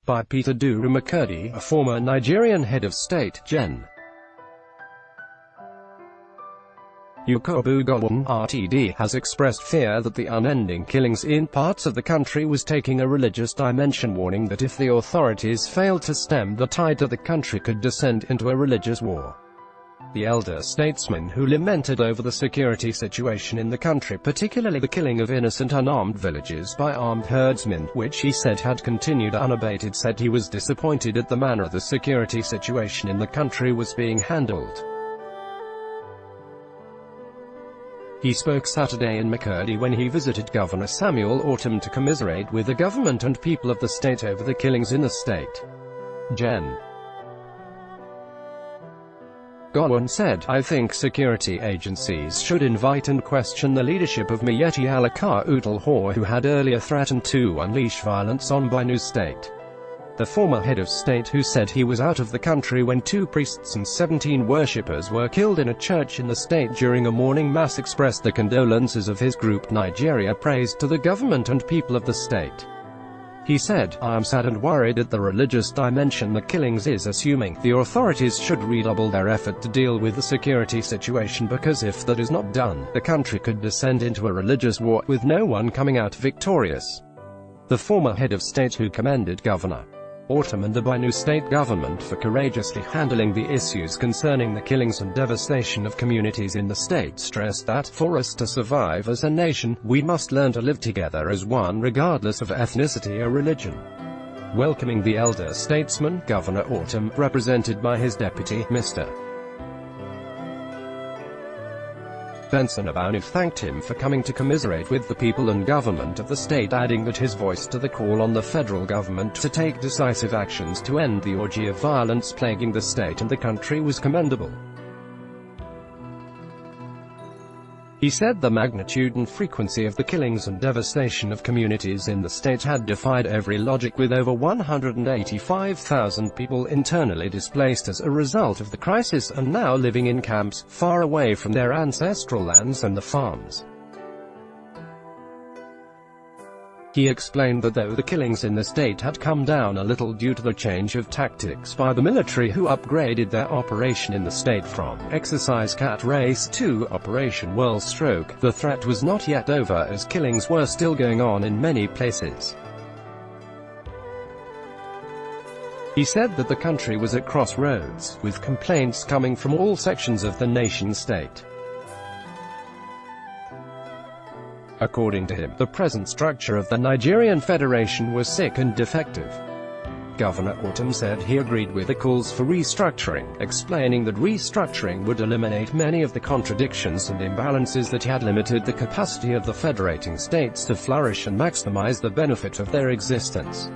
by Peter Duru Makurdi, a former Nigerian head of state. Gen. Yakubu Gowon, RTD, has expressed fear that the unending killings in parts of the country was taking a religious dimension, warning that if the authorities failed to stem the tide, that the country could descend into a religious war. The elder statesman, who lamented over the security situation in the country, particularly the killing of innocent unarmed villagers by armed herdsmen, which he said had continued unabated, said he was disappointed at the manner the security situation in the country was being handled. He spoke Saturday in Makurdi when he visited Governor Samuel Ortom to commiserate with the government and people of the state over the killings in the state. Gen. Gowon said, "I think security agencies should invite and question the leadership of Miyetti Allah Utal, who had earlier threatened to unleash violence on Benue State." The former head of state, who said he was out of the country when 2 priests and 17 worshippers were killed in a church in the state during a morning mass, expressed the condolences of his group Nigeria praised to the government and people of the state. He said, "I am sad and worried at the religious dimension the killings is assuming. The authorities should redouble their effort to deal with the security situation, because if that is not done, the country could descend into a religious war, with no one coming out victorious." The former head of state, who commended Governor Ortom and the Benue state government for courageously handling the issues concerning the killings and devastation of communities in the state, stressed that, for us to survive as a nation, we must learn to live together as one regardless of ethnicity or religion. Welcoming the elder statesman, Governor Ortom, represented by his deputy, Mr. Benson Abanu, thanked him for coming to commiserate with the people and government of the state, adding that his voice to the call on the federal government to take decisive actions to end the orgy of violence plaguing the state and the country was commendable. He said the magnitude and frequency of the killings and devastation of communities in the state had defied every logic, with over 185,000 people internally displaced as a result of the crisis and now living in camps, far away from their ancestral lands and the farms. He explained that though the killings in the state had come down a little due to the change of tactics by the military, who upgraded their operation in the state from Exercise Cat Race to Operation World Stroke, the threat was not yet over, as killings were still going on in many places. He said that the country was at crossroads, with complaints coming from all sections of the nation-state. According to him, the present structure of the Nigerian Federation was sick and defective. Governor Ortom said he agreed with the calls for restructuring, explaining that restructuring would eliminate many of the contradictions and imbalances that had limited the capacity of the federating states to flourish and maximize the benefit of their existence.